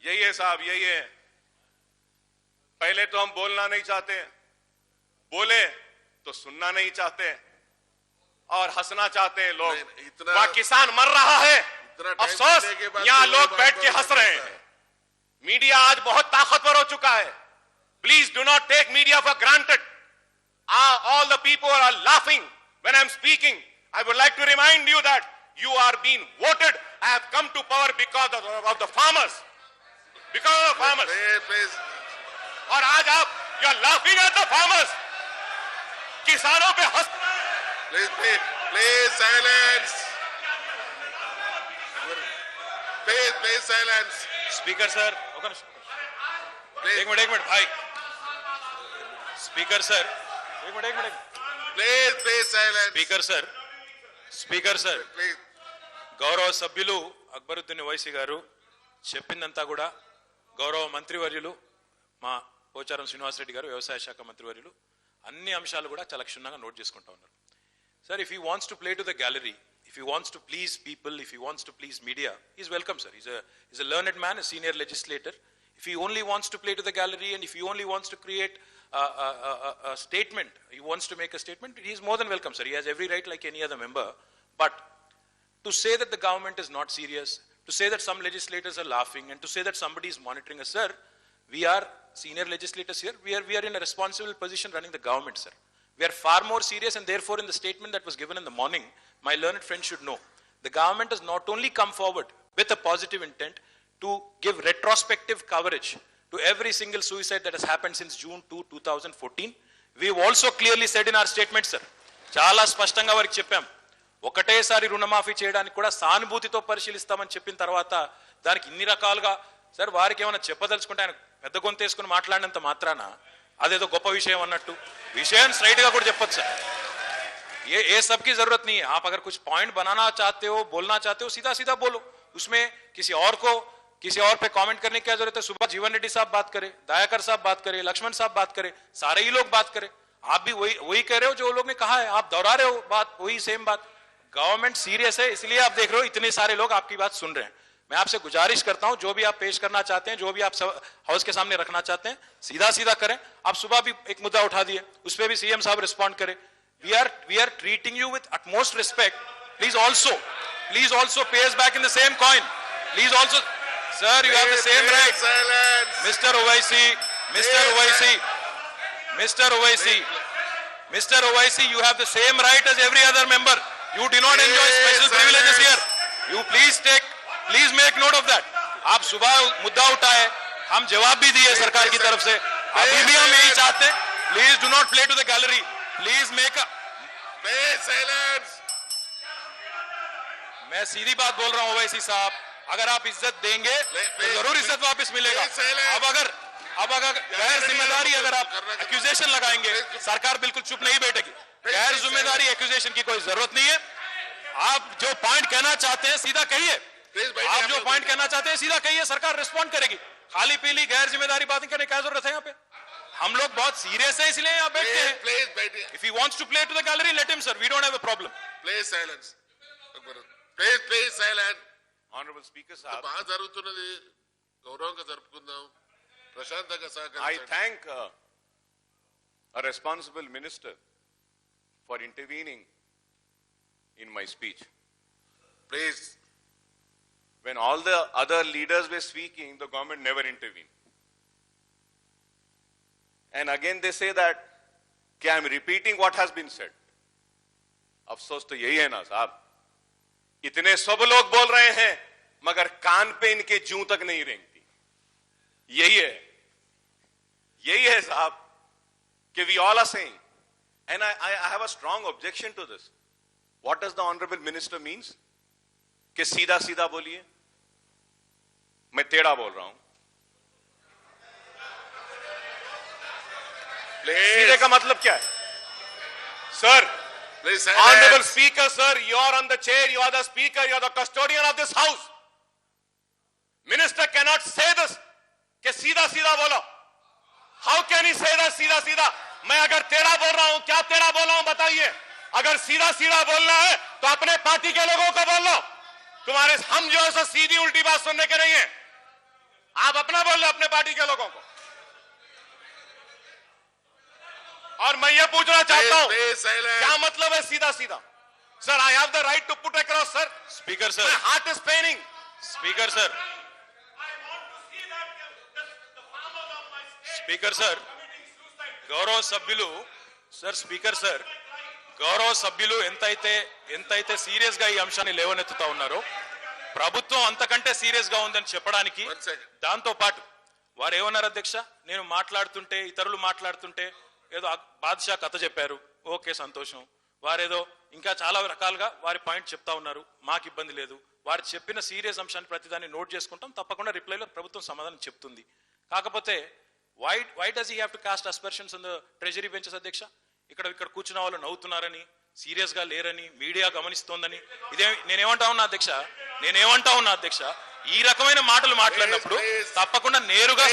यही है साहब, यही है। पहले तो हम बोलना नहीं चाहते, बोले तो सुनना नहीं चाहते और हंसना चाहते हैं लोग। वहां किसान मर रहा है, अफसोस यहां लोग बैठ के हंस रहे हैं। मीडिया आज बहुत ताकतवर हो चुका है। Please do not take media for granted. All the people are laughing when I'm speaking. I would like to remind you that you are being voted. I have come to power because of the farmers. Because of the farmers. Please. और आज आप you are laughing at the farmers. किसानों पे हंस। Please silence. Please silence. Speaker sir, एक minute भाई। Speaker sir, एक minute. Please silence. Speaker sir Please. గౌరవ సభ్యులు అక్బరుద్దీన్ ఓవైసీ గారు చెప్పిందంతా కూడా గౌరవ మంత్రివర్యులు మా పోచారం శ్రీనివాసరెడ్డి గారు వ్యవసాయ శాఖ మంత్రివర్యులు అన్ని అంశాలు కూడా చాలా క్షుణ్ణంగా నోట్ చేసుకుంటా ఉన్నారు. Sir, if he wants to play to the gallery, if he wants to please people, if he wants to please media, he's welcome, sir. He's a learned man, a senior legislator. If he only wants to play to the gallery and if he only wants to create a statement, he wants to make a statement, he's more than welcome, sir. He has every right like any other member. But to say that the government is not serious, to say that some legislators are laughing, and to say that somebody is monitoring us, sir, we are senior legislators here. We are in a responsible position running the government, sir. We are far more serious, and therefore in the statement that was given in the morning, my learned friend should know, the government has not only come forward with a positive intent to give retrospective coverage to every single suicide that has happened since June 2, 2014. We've also clearly said in our statement, sir, చాలా స్పష్టంగా వారికి చెప్పాం, ఒకటేసారి రుణమాఫీ చేయడానికి కూడా సానుభూతితో పరిశీలిస్తామని చెప్పిన తర్వాత దానికి ఇన్ని రకాలుగా, సార్ వారికి ఏమైనా చెప్పదలుచుకుంటే ఆయన పెద్ద గొంతేసుకుని మాట్లాడినంత మాత్రాన అదేదో గొప్ప విషయం అన్నట్టు విషయం స్ట్రైట్ గా కూడా చెప్పొచ్చు సార్. ये सब की जरूरत नहीं है. आप अगर कुछ पॉइंट बनाना चाहते हो, बोलना चाहते हो, सीधा सीधा बोलो. उसमें किसी और पे कमेंट करने की क्या जरूरत है? सुबह जीवन रेड्डी साहब बात करे, दयाकर साहब बात करे, लक्ष्मण साहब बात करे, सारे ही लोग बात करे. आप भी वही कह रहे हो जो लोग ने कहा है, आप दोहरा रहे हो बात, वही सेम बात. गवर्नमेंट सीरियस है, इसलिए आप देख रहे हो इतने सारे लोग आपकी बात सुन रहे हैं. मैं आपसे गुजारिश करता हूं, जो भी आप पेश करना चाहते हैं, जो भी आप हाउस के सामने रखना चाहते हैं, सीधा सीधा करें. आप सुबह भी एक मुद्दा उठा दिए, उस पर भी सीएम साहब रिस्पॉन्ड करे. We are treating you with utmost respect. Please also pay us back in the same coin. Please also, sir, you have the same right. Silence. Mr. Owaisi, you have the same right as every other member. You do not enjoy special privileges here. You please make note of that. आप सुबह मुद्दा उठाए, हम जवाब भी दिए सरकार की तरफ से, अभी भी हम यही चाहते हैं. Please do not play to the gallery. Please make a silence. मैं सीधी बात बोल रहा हूं ओवैसी साहब, अगर आप इज्जत देंगे तो जरूर इज्जत वापस मिलेगा. अब अगर गैर जिम्मेदारी अगर आप एक्यूजेशन लगाएंगे, सरकार बिल्कुल चुप नहीं बैठेगी. गैर जिम्मेदारी एक्यूजेशन की कोई जरूरत नहीं है. आप जो पॉइंट कहना चाहते हैं सीधा कहिए. आप जो पॉइंट कहना चाहते हैं सीधा कहिए, सरकार रिस्पॉन्ड करेगी. खाली पीली गैर जिम्मेदारी बातें करने की क्या जरूरत है? यहाँ पे हम लोग बहुत सीरियस है, इसलिए यहाँ बैठते हैं. If he wants to play to the gallery, let him, sir. We don't have a problem. Please silence. Please silence. Honorable Speaker साहब, బాగా జరుగుతున్నది, గౌరవంగా జరుపుకుందాం, ప్రశాంతంగా I సహకరించండి. thank a responsible minister for intervening in my speech. Please. When all the other leaders were speaking, the government never intervened. And again they say that I am repeating what has been said. अफसोस तो यही है ना साहब, इतने सब लोग बोल रहे हैं मगर कान पे इनके जूं तक नहीं रेंगती. यही है साहब कि we all are saying, and I have a strong objection to this. What does the honorable minister means? कि सीधा सीधा बोलिए, मैं टेढ़ा बोल रहा हूं. सीधे का मतलब क्या है? Sir, Please Honorable silence. Speaker, sir, you are on the chair, you are the speaker, you are the custodian of this house. Minister cannot say this कि सीधा सीधा बोलो. How can he say that सीधा सीधा? मैं अगर टेढ़ा बोल रहा हूं, क्या टेढ़ा बोल रहा हूं बताइए. अगर सीधा सीधा बोलना है तो अपने पार्टी के लोगों को बोल लो. तुम्हारे हम जो है सीधी उल्टी बात सुनने के नहीं है. आप अपना बोल रहे अपने पार्टी के लोगों को। और मैं ये पूछना चाहता हूं, क्या मतलब है सीधा सीधा? Sir, I have the right to put across sir. Speaker sir, my heart is paining. Speaker sir, speaker sir, గౌరవ సభ్యులు సార్, స్పీకర్ సార్, గౌరవ సభ్యులు ఎంతైతే సీరియస్ గా ఈ అంశాన్ని లేవనెత్తుతా ఉన్నారో, ప్రభుత్వం అంతకంటే సీరియస్ గా ఉందని చెప్పడానికి, దాంతో పాటు వారు ఏమన్నారు అధ్యక్ష, నేను మాట్లాడుతుంటే ఇతరులు మాట్లాడుతుంటే ఏదో బాద్షా కథ చెప్పారు, ఓకే సంతోషం, వారేదో ఇంకా చాలా రకాలుగా వారి పాయింట్ చెప్తా ఉన్నారు, మాకు ఇబ్బంది లేదు, వారు చెప్పిన సీరియస్ అంశాన్ని ప్రతిదాన్ని నోట్ చేసుకుంటాం, తప్పకుండా రిప్లైలో ప్రభుత్వం సమాధానం చెప్తుంది. కాకపోతే why does he have to cast aspersions on the treasury benches అధ్యక్ష? ఇక్కడ కూర్చున్న వాళ్ళు నవ్వుతున్నారని, సీరియస్ గా లేరని మీడియా గమనిస్తోందని, ఇదే నేనేమంటా ఉన్నా అధ్యక్ష, ఈ రకమైన మాటలు మాట్లాడినప్పుడు తప్పకుండా నేరుగా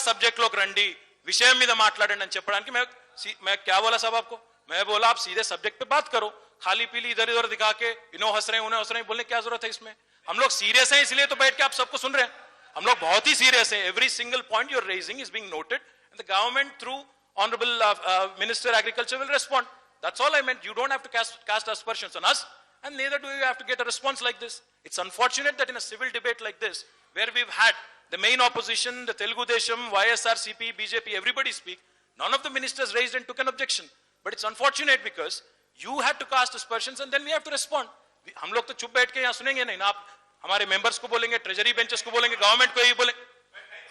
సబ్జెక్ట్ లోకి రండి, విషయం మీద మాట్లాడండి అని చెప్పడానికి मैं क्या बोला साहब आपको? मैं बोला आप सीधे सब्जेक्ट पे बात करो, खाली पीली इधर उधर दिखा के इन्हों हंस रहे हैं उन्हें हंस रहे हैं बोलने क्या जरूरत है इसमें? हम लोग सीरियस हैं इसलिए तो बैठ के आप सबको सुन रहे हैं, हम लोग बहुत ही सीरियस हैं. Every single point you are raising is being noted and the government through honourable minister agriculture will respond. That's all I meant. You don't have to cast aspersions on us, and neither do you have to get a response like this. It's unfortunate that in a civil debate like this, where we've had the main opposition, the Telugu Desam, YSRCP, BJP, everybody speak, none of the ministers raised and took an objection. But it's unfortunate because you had to cast aspersions and then we have to respond. हम लोग तो चुप बैठ के यहाँ सुनेंगे नहीं ना, आप हमारे मेंबर्स को बोलेंगे, ट्रेजरी बेंचेस को बोलेंगे, गवर्नमेंट को यही बोलेंगे.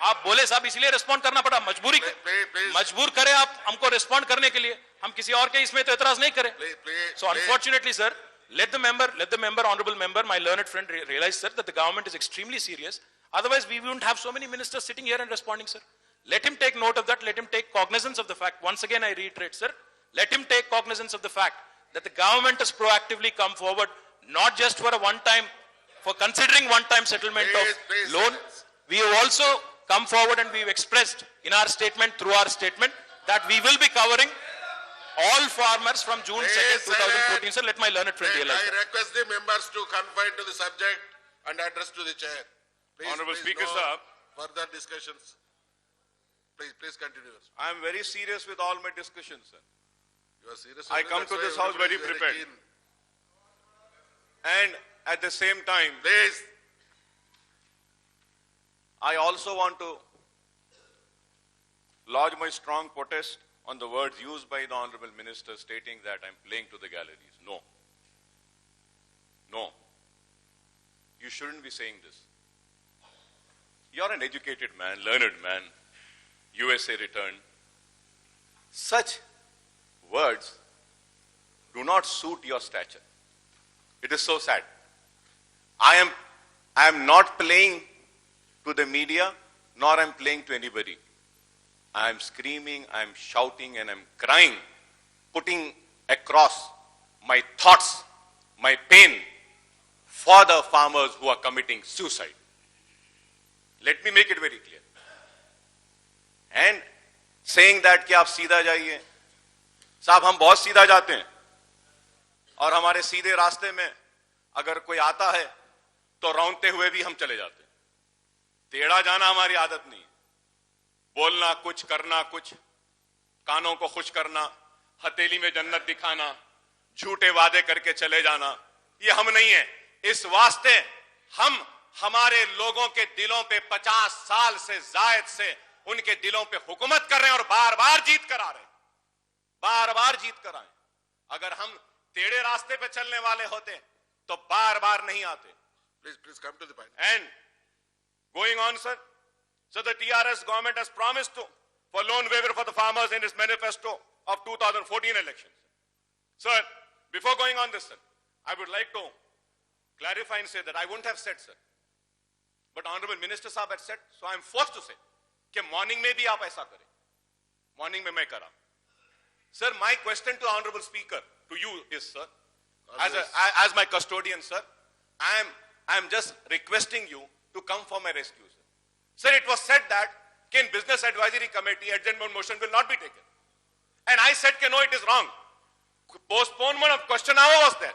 आप बोले साहब इसलिए रिस्पॉन्ड करना पड़ा, मजबूर करें आप हमको रिस्पॉन्ड करने के लिए, हम किसी और के इसमें तो एतराज नहीं करें. So unfortunately sir, let the member, honorable member, my learned friend realize sir that the government is extremely serious. Otherwise we wouldn't have so many ministers sitting here and responding sir. Let him take note of that, let him take cognizance of the fact. Once again I reiterate sir, let him take cognizance of the fact that the government has proactively come forward, not just for a for considering one-time settlement of loan. We have also come forward and we've expressed in our statement, through our statement, that we will be covering all farmers from June 2nd, 2014. Sir, let my learned friend realize. I request the members to confine to the subject and address to the chair. Honorable Speaker, sir. Further discussions. Please continue. I am very serious with all my discussions, sir. You are serious? I come to this house very prepared. And at the same time, please, I also want to lodge my strong protest on the words used by the Honorable Minister stating that I'm playing to the galleries. No. No. You shouldn't be saying this. You're an educated man, learned man, USA returned. Such words do not suit your stature. It is so sad. I am not playing to the media, nor I'm playing to anybody. I am screaming, I am shouting, and I'm crying, putting across my thoughts, my pain for the farmers who are committing suicide. Let me make it very clear. And saying that कि आप सीधा जाइए, साहब हम बहुत सीधा जाते हैं और हमारे सीधे रास्ते में अगर कोई आता है तो रौंदते हुए भी हम चले जाते हैं. टेढ़ा जाना हमारी आदत नहीं है. बोलना कुछ, करना कुछ, कानों को खुश करना, हथेली में जन्नत दिखाना, झूठे वादे करके चले जाना, ये हम नहीं है. इस वास्ते हम हमारे लोगों के दिलों पे 50 साल से जायद से उनके दिलों पे हुकूमत कर रहे हैं और बार बार जीत कर आ रहे हैं, बार बार जीत कर आए. अगर हम टेढ़े रास्ते पे चलने वाले होते तो बार बार नहीं आते. Please come to the point. And going on, sir. So the TRS government has promised to for loan waiver for the farmers in its manifesto of 2014 elections. Sir, before going on this, sir, I would like to clarify and say that I wouldn't have said, sir. But Honorable Minister Saab had said, so I am forced to say, कि morning में भी आप ऐसा करें. Morning में मैं करा. Sir, my question to Honorable Speaker, to you is, sir, as my custodian, sir, I am just requesting you to come for my rescue, sir. Sir, it was said that in Business Advisory Committee, adjournment motion will not be taken. And I said, no, it is wrong. Postponement of question hour was there.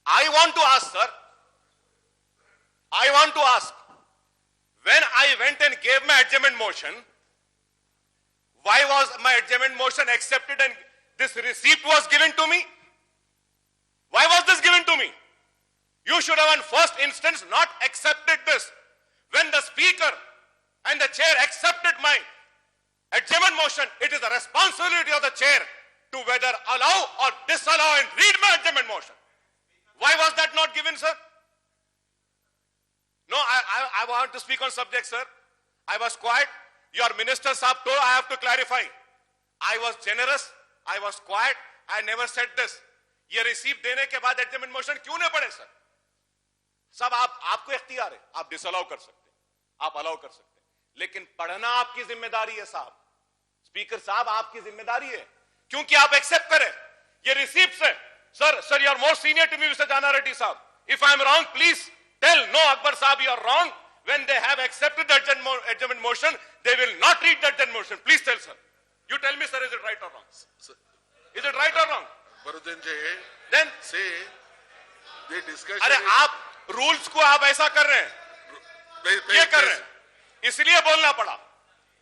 I want to ask, sir, when I went and gave my adjournment motion, why was my adjournment motion accepted and this receipt was given to me? Why was this given to me? You should have, in first instance, not accepted this. When the speaker and the chair accepted my adjournment motion, it is the responsibility of the chair to whether allow or disallow and read my adjournment motion. Why was that not given, sir? No, I want to speak on subject, sir. I was quiet. Your minister sahab told I have to clarify. I was generous. I was quiet. I never said this. ये receive देने के बाद adjournment motion क्यों नहीं पड़े sir? सब आपको इख्तियार है, आप डिसअलाउ कर सकते हैं, आप अलाउ कर सकते हैं, लेकिन पढ़ना आपकी जिम्मेदारी है साहब, स्पीकर साहब आपकी जिम्मेदारी है, क्योंकि आप एक्सेप्ट करें ये रिसीप्ट से. Sir you are more senior to me mister Jana Reddy साहब. If I am wrong please tell. No Akbar साहब, you are wrong. When they have accepted the adjournment motion, they will not read the adjournment motion. Please tell, sir. You tell me, sir, is it right or wrong? Is it right or wrong? Then say the discussion. अरे आप rules को आप ऐसा कर रहे हैं, ये कर रहे हैं, इसलिए बोलना पड़ा.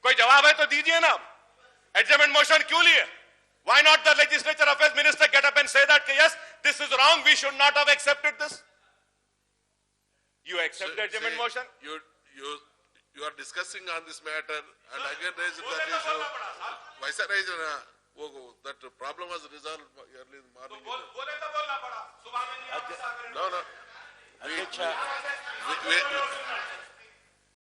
कोई जवाब है तो दीजिए ना. एडजमेंट मोशन क्यों लिए? Why not the legislature affairs minister get up and say that yes, this is wrong, we should not have accepted this? You accept the adjournment motion? You are discussing on this matter and again raise that issue. Vice President, that problem was resolved early in the morning. No.